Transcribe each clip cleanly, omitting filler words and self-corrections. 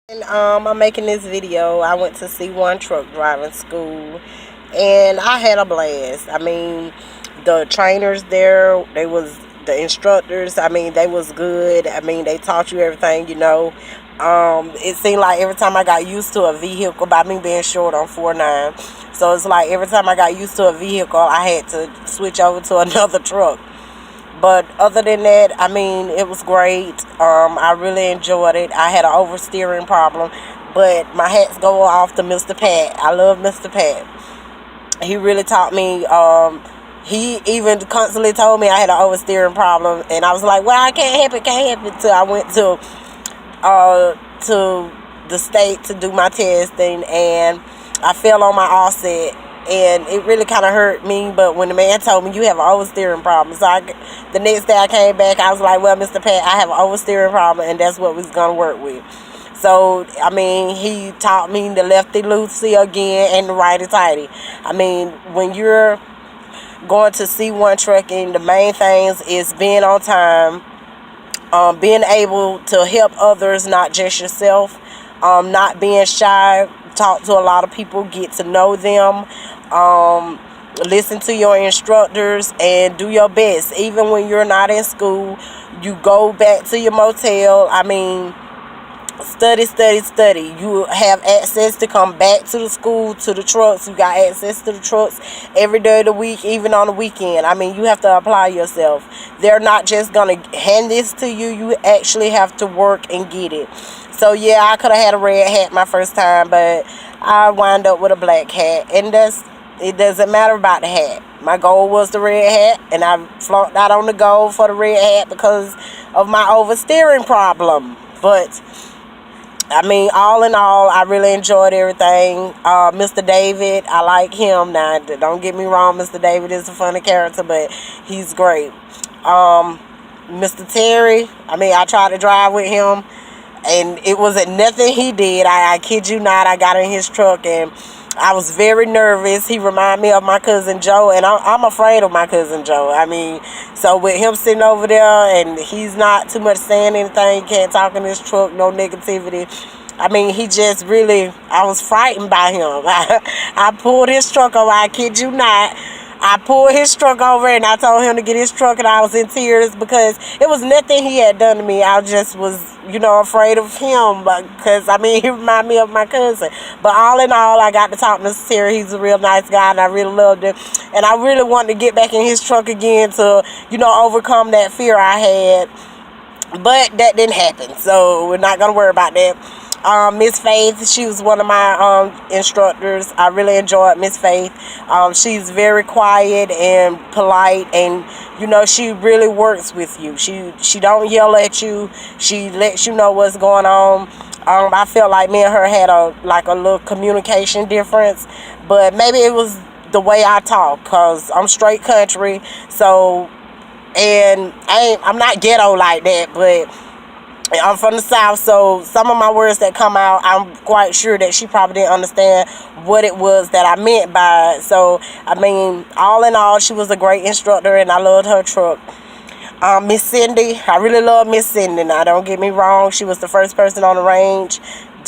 And I'm making this video. I went to C1 truck driving school, and I had a blast. I mean, the trainers there, the instructors. I mean, they was good. I mean, they taught you everything. It seemed like every time I got used to a vehicle, by me being short on 4'9", so it's like every time I got used to a vehicle, I had to switch over to another truck. But other than that, I mean, it was great. I really enjoyed it. I had an oversteering problem, but my hats go off to Mr. Pat. I love Mr. Pat. He really taught me. He even constantly told me I had an oversteering problem, and I was like, "Well, I can't help it." Till I went to the state to do my testing, and I fell on my offset, and it really kind of hurt me. But when the man told me you have an oversteering problem, the next day I came back, I was like, well, Mr. Pat, I have an oversteering problem, and that's what we're gonna work with. So I mean, he taught me the lefty loosey again and the righty tighty. I mean, when you're going to C1 trucking, the main things is being on time, being able to help others, not just yourself, not being shy, talk to a lot of people, get to know them, listen to your instructors, and do your best. Even when you're not in school, you go back to your motel. I mean, study. You have access to come back to the school, to the trucks. You got access to the trucks every day of the week, even on the weekend. I mean, you have to apply yourself. They're not just gonna hand this to you. You actually have to work and get it. So yeah, I could have had a red hat my first time, but I wound up with a black hat, and it doesn't matter about the hat. My goal was the red hat, and I flunked out on the goal for the red hat because of my oversteering problem. But I mean, all in all, I really enjoyed everything. Mr. David, I like him. Now, don't get me wrong, Mr. David is a funny character, but he's great. Mr. Terry, I mean, I tried to drive with him, and it wasn't nothing he did. I kid you not, I got in his truck, and I was very nervous. He reminded me of my cousin Joe, and I'm afraid of my cousin Joe. I mean, so with him sitting over there, and he's not too much saying anything, can't talk in his truck, no negativity. I mean, he just really, I was frightened by him. I pulled his truck over, I kid you not. I pulled his truck over, and I told him to get his truck, and I was in tears because it was nothing he had done to me. I just was, afraid of him because, I mean, he reminded me of my cousin. But all in all, I got to talk to Mr. Terry. He's a real nice guy, and I really loved him. And I really wanted to get back in his truck again to, overcome that fear I had. But that didn't happen, so we're not going to worry about that. Miss Faith, she was one of my instructors. I really enjoyed Miss Faith. She's very quiet and polite, and she really works with you. She don't yell at you. She lets you know what's going on. I felt like me and her had a little communication difference, but maybe it was the way I talk, cause I'm straight country. So, and I'm not ghetto like that, but I'm from the South, so some of my words that come out, I'm quite sure that she probably didn't understand what it was that I meant by it. So, I mean, all in all, she was a great instructor, and I loved her truck. Miss Cindy, I really love Miss Cindy. Now, don't get me wrong, she was the first person on the range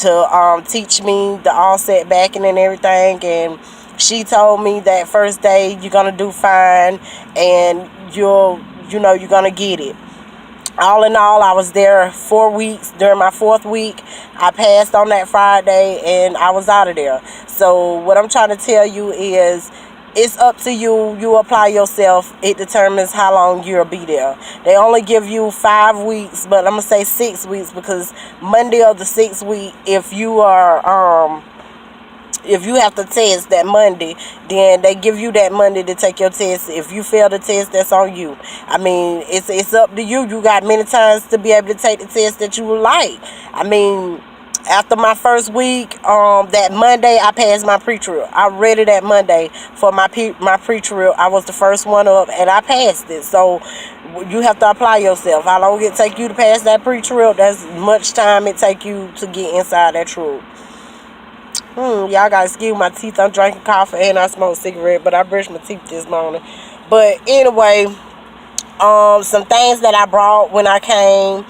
to teach me the offset backing and everything, and she told me that first day, you're going to do fine, and you're going to get it. All in all, I was there 4 weeks. During my 4th week, I passed on that Friday, and I was out of there. So what I'm trying to tell you is, it's up to you. You apply yourself. It determines how long you'll be there. They only give you 5 weeks, but I'm going to say 6 weeks, because Monday of the 6th week, if you have to test that Monday, then they give you that Monday to take your test. If you fail the test, that's on you. I mean, it's up to you. You got many times to be able to take the test that you would like. I mean, after my first week, that Monday, I passed my pre-trip. I ready that Monday for my pre-trip. I was the first one up, and I passed it. So you have to apply yourself. How long it take you to pass that pre-trip, that's much time it take you to get inside that trip. Y'all gotta excuse my teeth. I'm drinking coffee and I smoke a cigarette, but I brushed my teeth this morning. But anyway, some things that I brought when I came.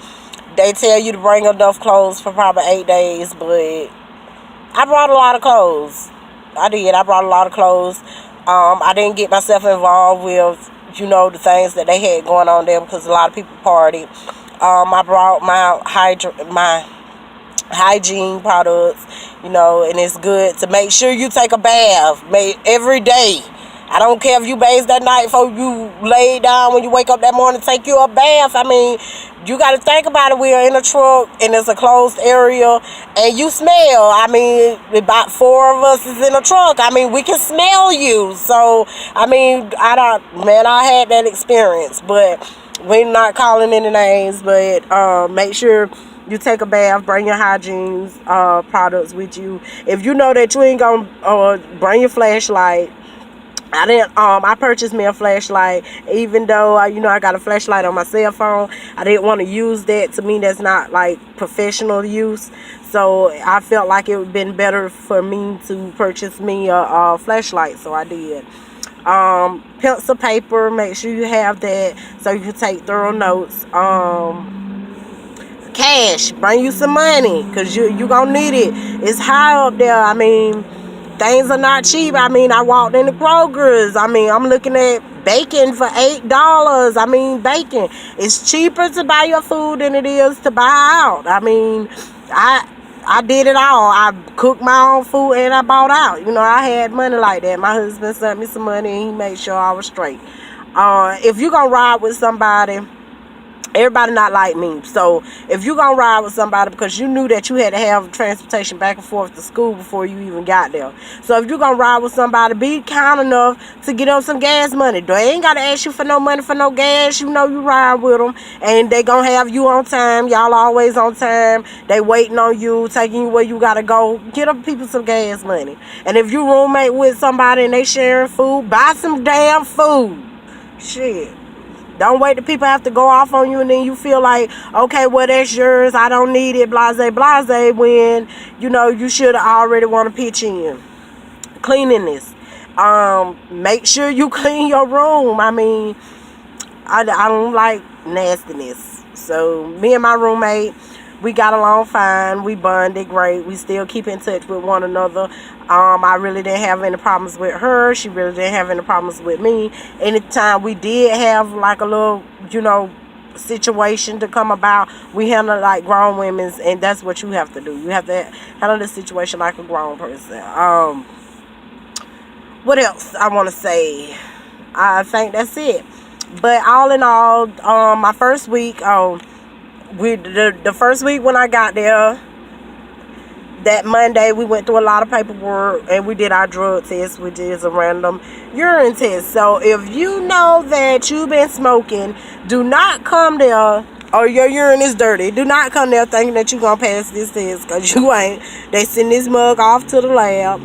They tell you to bring enough clothes for probably 8 days, but I brought a lot of clothes. I did. I brought a lot of clothes. I didn't get myself involved with, the things that they had going on there because a lot of people partied. I brought my hygiene products, and it's good to make sure you take a bath every day. I don't care if you bathe that night before you lay down, when you wake up that morning, take you a bath. I mean, you got to think about it. We are in a truck and it's a closed area and you smell. I mean, about 4 of us is in a truck. I mean, we can smell you. So, I mean, I had that experience, but we're not calling any names, but make sure you take a bath, bring your hygiene products with you. If you know that you ain't gonna bring your flashlight. I purchased me a flashlight, even though I got a flashlight on my cell phone. I didn't want to use that. To me, that's not like professional use. So I felt like it would have been better for me to purchase me a flashlight. So I did. Pencil, paper, make sure you have that so you can take thorough notes. Cash, bring you some money because you gonna need it. It's high up there. I mean, things are not cheap. I mean, I walked into Kroger's. I mean, I'm looking at bacon for $8. I mean, bacon. It's cheaper to buy your food than it is to buy out. I mean, I did it all. I cooked my own food and I bought out. I had money like that. My husband sent me some money and he made sure I was straight. If you're going to ride with somebody, everybody not like me. So if you're gonna ride with somebody, because you knew that you had to have transportation back and forth to school before you even got there. So if you're gonna ride with somebody, be kind enough to get them some gas money. They ain't gotta ask you for no money for no gas. You ride with them and they gonna have you on time. Y'all always on time. They waiting on you, taking you where you gotta go. Get them people some gas money. And if you roommate with somebody and they sharing food, buy some damn food. Shit. Don't wait till people have to go off on you and then you feel like, okay, well, that's yours. I don't need it, blase, blase, when, you should already want to pitch in. Cleanliness. Make sure you clean your room. I mean, I don't like nastiness. So me and my roommate, we got along fine. We bonded great. We still keep in touch with one another. I really didn't have any problems with her. She really didn't have any problems with me. Anytime we did have like a little, situation to come about, we handle like grown women, and that's what you have to do. You have to handle the situation like a grown person. What else I want to say? I think that's it. But all in all, my first week, the first week when I got there, that Monday, we went through a lot of paperwork and we did our drug test, which is a random urine test. So if you know that you've been smoking, do not come there, or your urine is dirty. Do not come there thinking that you're going to pass this test, because you ain't. They send this mug off to the lab.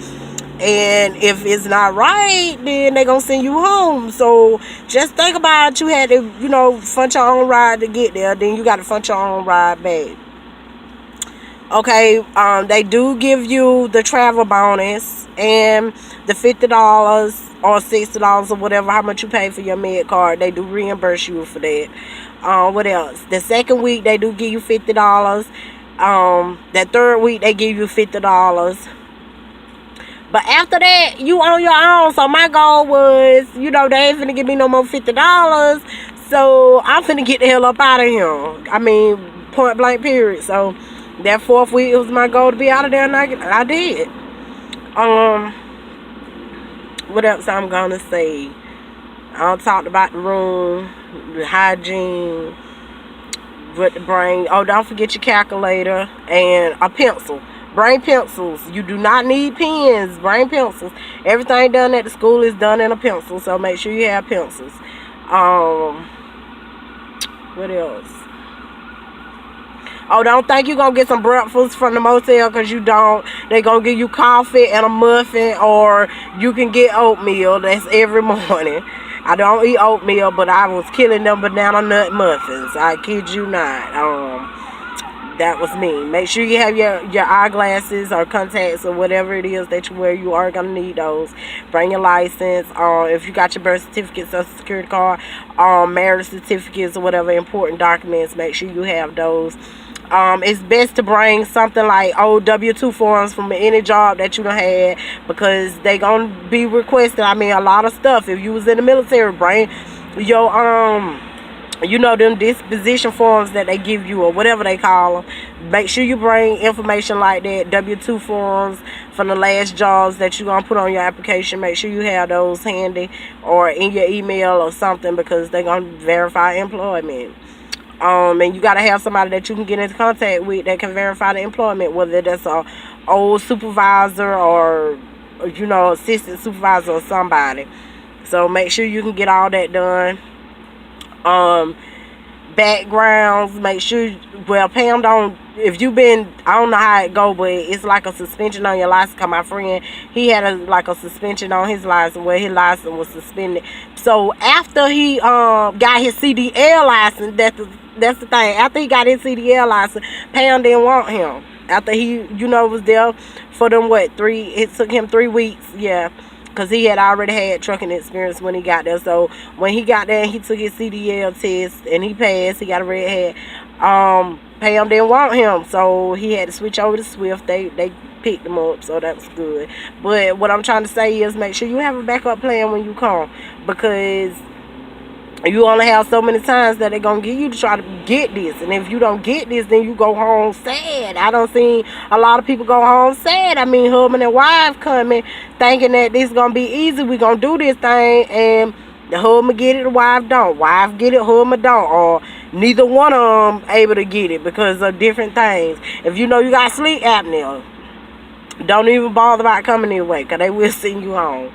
And if it's not right, then they're going to send you home. So just think about it. You had to, front your own ride to get there. Then you got to front your own ride back. Okay, they do give you the travel bonus and the $50 or $60 or whatever, how much you pay for your med card. They do reimburse you for that. What else? The second week, they do give you $50. That third week, they give you $50. But after that, you on your own. So my goal was, they ain't finna give me no more $50. So I'm finna get the hell up out of here. I mean, point blank period. So that fourth week, it was my goal to be out of there, and I did. What else I'm gonna say? I talked about the room, the hygiene, what to bring. Oh, don't forget your calculator and a pencil. Bring pencils. You do not need pens. Bring pencils. Everything done at the school is done in a pencil, so make sure you have pencils. What else? Oh, don't think you're going to get some breakfast from the motel, because you don't. They're going to give you coffee and a muffin, or you can get oatmeal. That's every morning. I don't eat oatmeal, but I was killing them banana nut muffins. I kid you not. That was me. Make sure you have your eyeglasses or contacts or whatever it is that you wear. You are going to need those. Bring your license. If you got your birth certificate, social security card, marriage certificates or whatever important documents, make sure you have those. It's best to bring something like old W-2 forms from any job that you done had, because they gonna be requested. I mean, a lot of stuff. If you was in the military, bring your them disposition forms that they give you or whatever they call them. Make sure you bring information like that, W-2 forms from the last jobs that you're going to put on your application. Make sure you have those handy or in your email or something, because they're going to verify employment. And you got to have somebody that you can get into contact with that can verify the employment, whether that's a old supervisor or assistant supervisor or somebody. So make sure you can get all that done. Backgrounds, make sure, well, Pam if you've been, I don't know how it go, but it's like a suspension on your license. Cause my friend, he had a suspension on his license where his license was suspended. So after he got his CDL license, that's the thing. After he got his CDL license, Pam didn't want him. After he was there for them it took him 3 weeks, yeah. Because he had already had trucking experience when he got there. So when he got there, he took his CDL test and he passed. He got a red hat. Pam didn't want him, so he had to switch over to Swift. They picked him up, so that was good. But what I'm trying to say is make sure you have a backup plan when you come, because you only have so many times that they're going to give you to try to get this. And if you don't get this, then you go home sad. I don't see a lot of people go home sad. I mean, husband and wife coming thinking that this is going to be easy. We're going to do this thing. And the husband get it, the wife don't. Wife get it, husband don't. Or neither one of them able to get it because of different things. If you know you got sleep apnea, don't even bother about coming anyway, because they will send you home.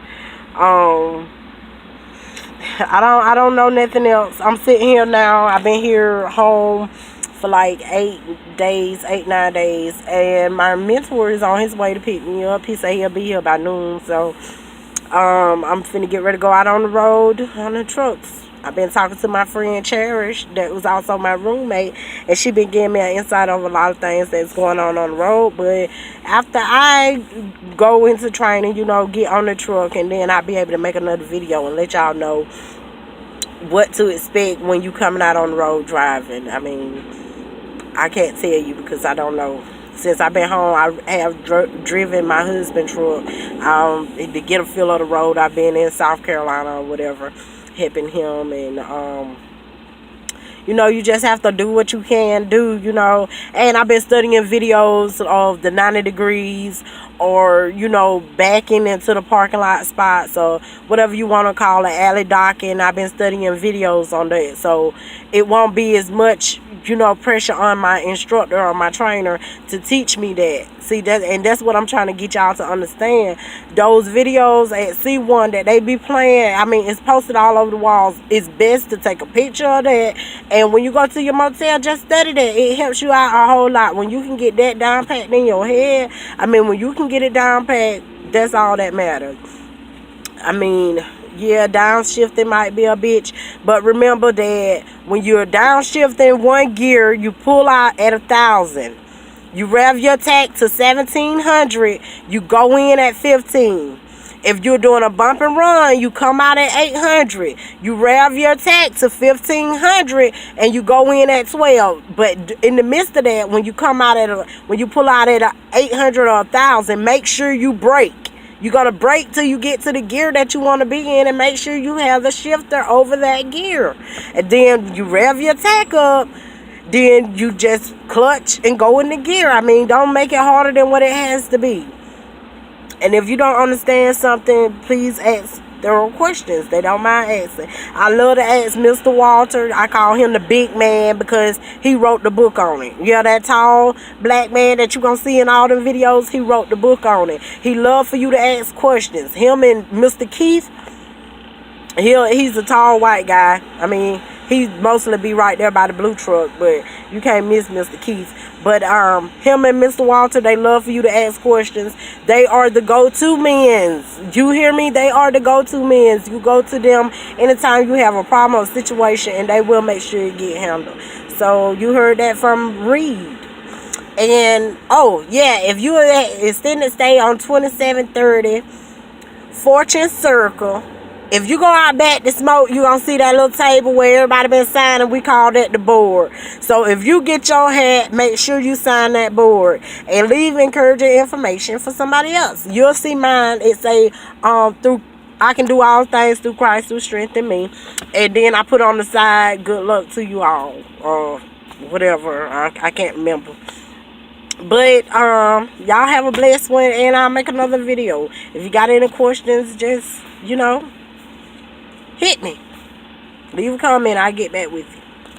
I don't know nothing else. I'm sitting here now. I've been here home for like 9 days, and my mentor is on his way to pick me up. He said he'll be here by noon, so I'm finna get ready to go out on the road on the trucks. I've been talking to my friend Cherish, that was also my roommate, and she been giving me an insight on a lot of things that's going on the road. But after I go into training, get on the truck, and then I'll be able to make another video and let y'all know what to expect when you coming out on the road driving. I mean, I can't tell you because I don't know. Since I've been home, I have driven my husband's truck to get a feel of the road. I've been in South Carolina or whatever, helping him, and you just have to do what you can do, and I've been studying videos of the 90 degrees, or backing into the parking lot spots, or whatever you want to call it, alley docking. I've been studying videos on that, so it won't be as much pressure on my instructor or my trainer to teach me that. See, that's what I'm trying to get y'all to understand. Those videos at C1 that they be playing, I mean, it's posted all over the walls. It's best to take a picture of that, and when you go to your motel, just study that. It helps you out a whole lot. When you can get that down packed in your head, I mean, when you can get it down packed, that's all that matters. I mean, yeah, downshifting might be a bitch, but remember that when you're downshifting one gear, you pull out at 1,000. You rev your tach to 1,700. You go in at 15. If you're doing a bump and run, you come out at 800. You rev your tach to 1,500 and you go in at 12. But in the midst of that, when you pull out at 800 or 1,000, make sure you brake. You're going to brake till you get to the gear that you want to be in, and make sure you have the shifter over that gear. And then you rev your tach up. Then you just clutch and go in the gear. I mean, don't make it harder than what it has to be. And if you don't understand something, please ask thorough questions. They don't mind asking. I love to ask Mr. Walter. I call him the big man because he wrote the book on it. Yeah, that tall black man that you're going to see in all them videos, he wrote the book on it. He love for you to ask questions. Him and Mr. Keith, he's a tall white guy. I mean, he mostly be right there by the blue truck, but you can't miss Mr. Keith. But him and Mr. Walter, they love for you to ask questions. They are the go-to men's. You hear me? They are the go-to men's. You go to them anytime you have a problem or situation, and they will make sure it get handled. So you heard that from Reed. And oh yeah, if you are at extended stay on 2730 Fortune Circle, if you go out back to smoke, you're gonna see that little table where everybody been signing. We call that the board. So if you get your hat, make sure you sign that board and leave encouraging information for somebody else. You'll see mine. It say through I can do all things through Christ who strengthens me. And then I put on the side, good luck to you all. Whatever. I can't remember. But y'all have a blessed one, and I'll make another video. If you got any questions, just hit me. Leave a comment. I'll get back with you.